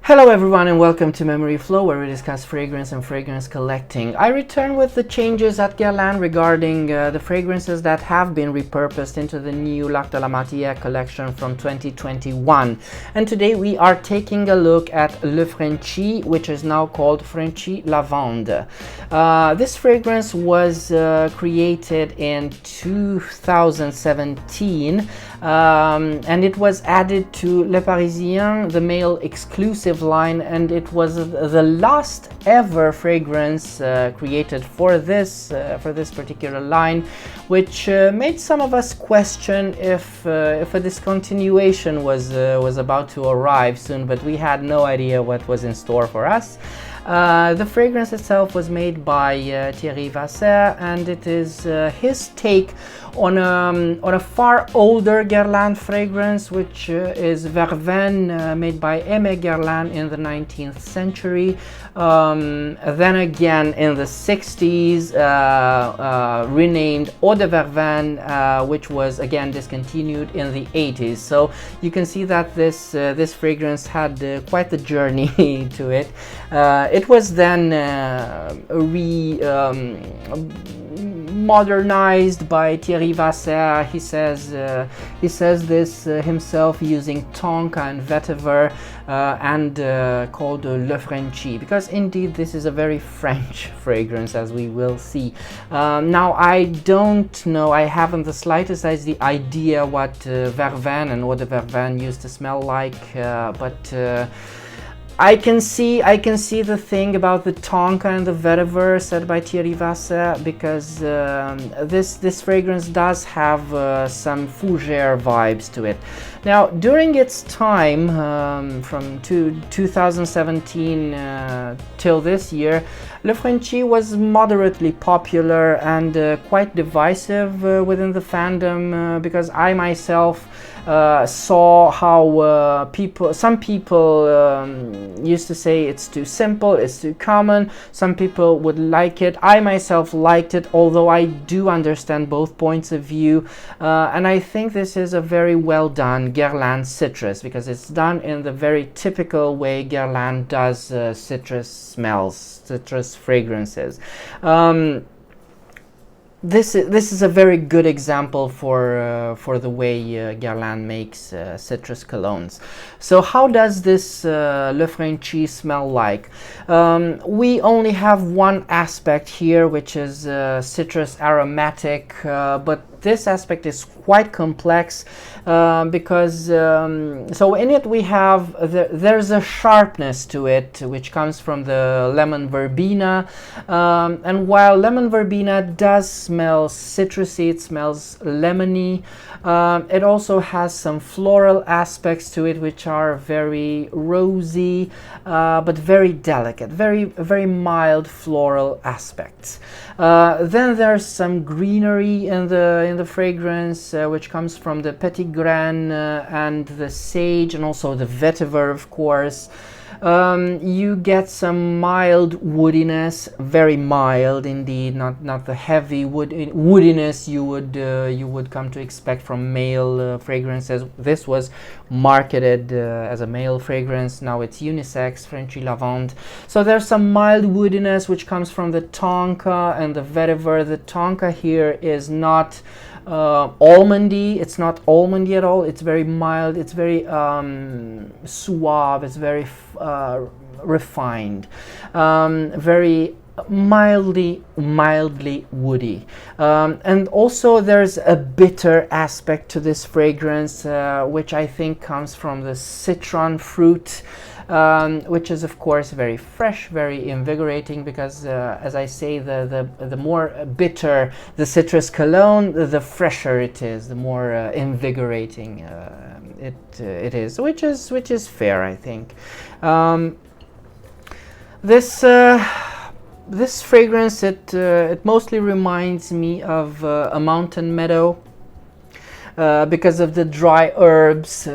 Hello everyone and welcome to Memory Flow, where we discuss fragrance and fragrance collecting. I return with the changes at Guerlain regarding the fragrances that have been repurposed into the new LArt de la Matiere collection from 2021. And today we are taking a look at Le Frenchy, which is now called Frenchy Lavande. This fragrance was created in 2017 and it was added to Les Parisiens, the male exclusive line, and it was the last ever fragrance created for this particular line, which made some of us question if a discontinuation was about to arrive soon, but we had no idea what was in store for us. The fragrance itself was made by Thierry Vasser, and it is his take on a far older Guerlain fragrance, which is Verveine, made by Aimé Guerlain in the 19th century. Then again in the 60s, renamed Eau de Verveine, which was again discontinued in the 80s. So you can see that this fragrance had quite the journey to it. It was then modernized by Thierry Vasser. He says this himself, using tonka and vetiver, and called Le Frenchy, because indeed this is a very French fragrance, as we will see. Now I don't know, I haven't the slightest idea what Verveine and Eau de Verveine used to smell like, but I can see the thing about the tonka and the vetiver said by Thierry Vasser, because this fragrance does have some fougere vibes to it. Now, during its time, from 2017 till this year, Le Frenchy was moderately popular and quite divisive within the fandom, because I myself saw how some people used to say it's too simple, it's too common. Some people would like it. I myself liked it, although I do understand both points of view, and I think this is a very well done Guerlain citrus, because it's done in the very typical way Guerlain does citrus smells, citrus fragrances. This is a very good example for the way Guerlain makes citrus colognes. So how does this Le Frenchy smell like? We only have one aspect here, which is citrus aromatic, but this aspect is quite complex, because so in it we have there's a sharpness to it which comes from the lemon verbena, and while lemon verbena does smell citrusy, it smells lemony, it also has some floral aspects to it which are very rosy, but very delicate, very mild floral aspects. Then there's some greenery in the fragrance, which comes from the petit grain and the sage, and also the vetiver, of course. You get some mild woodiness, very mild indeed, not the heavy woodiness you would come to expect from male fragrances. This was marketed as a male fragrance. Now it's unisex, Frenchy Lavande. So there's some mild woodiness which comes from the tonka and the vetiver. The tonka here is not almondy. It's not almondy at all. It's very mild. It's very suave. It's very refined. Very mildly woody, and also there's a bitter aspect to this fragrance, which I think comes from the citron fruit, which is of course very fresh, very invigorating, because as I say, the more bitter the citrus cologne, the fresher it is, the more invigorating it is, which is fair, I think. This fragrance, it mostly reminds me of a mountain meadow, because of the dry herbs,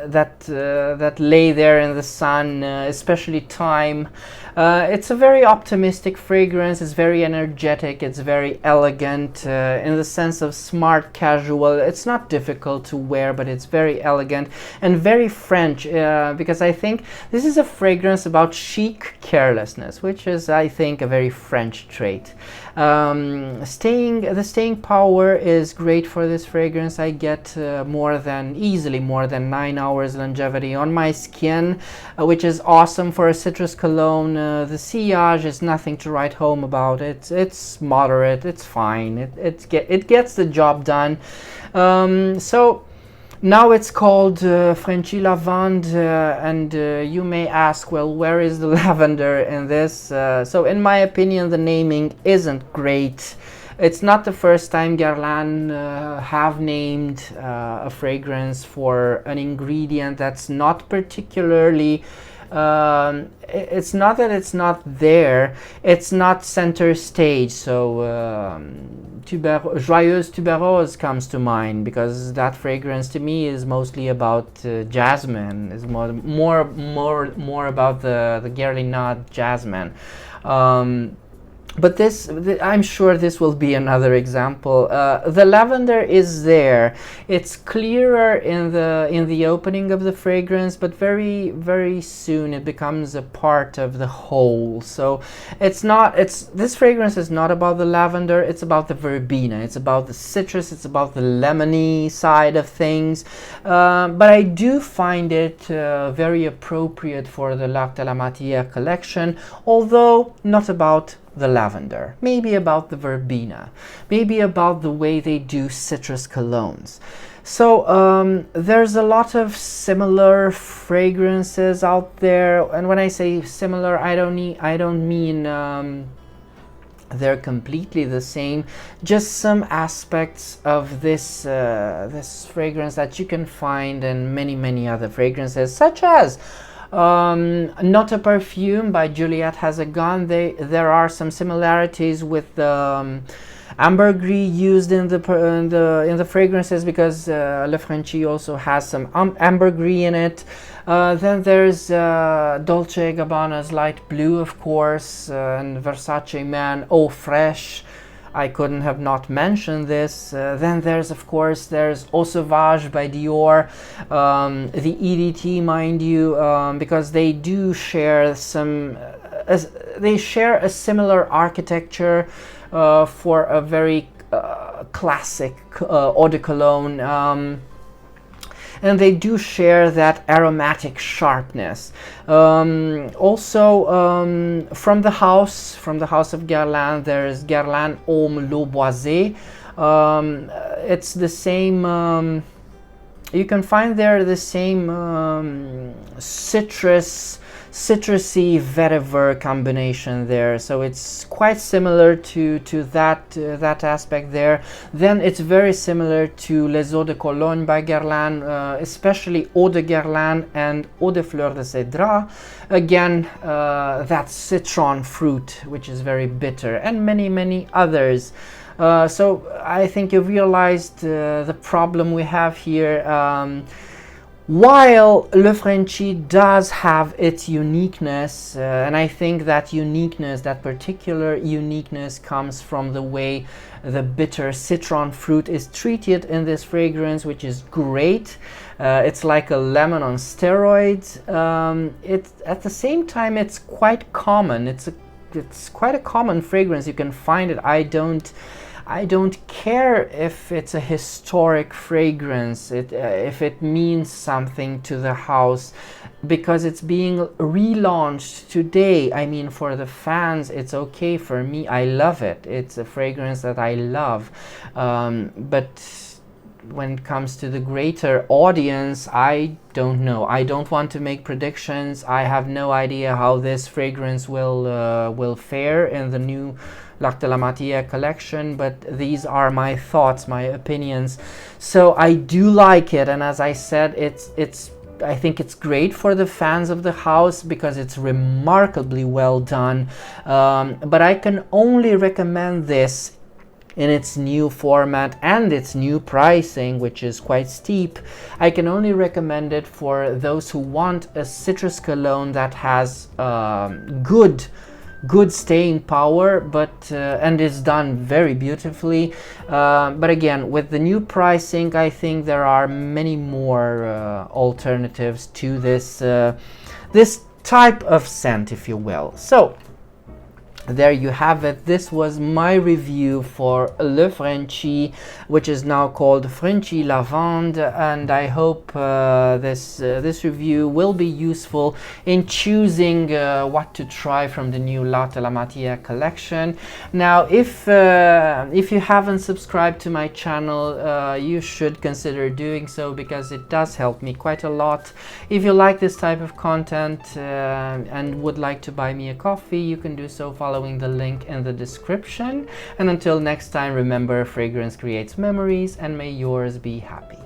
that lay there in the sun, especially thyme. It's a very optimistic fragrance. It's very energetic. It's very elegant in the sense of smart casual. It's not difficult to wear, but it's very elegant and very French, because I think this is a fragrance about chic carelessness, which is, I think, a very French trait. The staying power is great for this fragrance. I get easily more than 9 hours longevity on my skin, which is awesome for a citrus cologne. The sillage is nothing to write home about. It's moderate. It's fine. It gets the job done. So now it's called Frenchy Lavande, and you may ask, well, where is the lavender in this? So in my opinion, the naming isn't great. It's not the first time Guerlain have named a fragrance for an ingredient that's not particularly it's not that it's not there, it's not center stage. So Joyeuse Tuberose comes to mind, because that fragrance to me is mostly about jasmine, is more about the Guerlain jasmine. But I'm sure this will be another example. The lavender is there. It's clearer in the opening of the fragrance, but very, very soon it becomes a part of the whole. So this fragrance is not about the lavender. It's about the verbena. It's about the citrus. It's about the lemony side of things. But I do find it very appropriate for the l'Art de la Matiere collection, although not about the lavender, maybe about the verbena, maybe about the way they do citrus colognes. So there's a lot of similar fragrances out there, and when I say similar, I don't mean they're completely the same. Just some aspects of this fragrance that you can find in many other fragrances, such as Not a Perfume by Juliette Hazegan. There are some similarities with the ambergris used in the fragrances, because Le Frenchy also has some ambergris in it. Then there's Dolce & Gabbana's Light Blue, of course, and Versace Man Eau Fraiche. I couldn't have not mentioned this. Then there's, of course, Eau Sauvage by Dior, the EDT, mind you, because they do share they share a similar architecture for a very classic eau de cologne. And they do share that aromatic sharpness. Also, from the house of Guerlain, there is Guerlain Homme L'Eau Boisée. It's the same. You can find there the same citrusy vetiver combination there, so it's quite similar to that aspect there. Then it's very similar to Les Eaux de Cologne by Guerlain, especially Eau de Guerlain and Eau de Fleur de Cédrat. Again, that citron fruit, which is very bitter, and many others. So I think you realized the problem we have here. While Le Frenchy does have its uniqueness, and I think that uniqueness, that particular uniqueness, comes from the way the bitter citron fruit is treated in this fragrance, which is great. It's like a lemon on steroids. At the same time, it's quite common. It's quite a common fragrance. You can find it. I don't care if it's a historic fragrance, if it means something to the house, because it's being relaunched today. I mean, for the fans, it's okay. For me, I love it. It's a fragrance that I love. But when it comes to the greater audience, I don't know. I don't want to make predictions. I have no idea how this fragrance will fare in the new l'Art de la Matiere collection, but these are my thoughts, my opinions. So I do like it, and as I said, I think it's great for the fans of the house because it's remarkably well done. But I can only recommend this in its new format and its new pricing, which is quite steep. I can only recommend it for those who want a citrus cologne that has good staying power, but and is done very beautifully, but again, with the new pricing, I think there are many more alternatives to this type of scent, if you will. So there you have it. This was my review for Le Frenchy, which is now called Frenchy Lavande, and I hope this review will be useful in choosing what to try from the new LArt la Matiere collection. Now, if you haven't subscribed to my channel, you should consider doing so, because it does help me quite a lot. If you like this type of content and would like to buy me a coffee, you can do so following the link in the description. And until next time, remember, fragrance creates memories, and may yours be happy.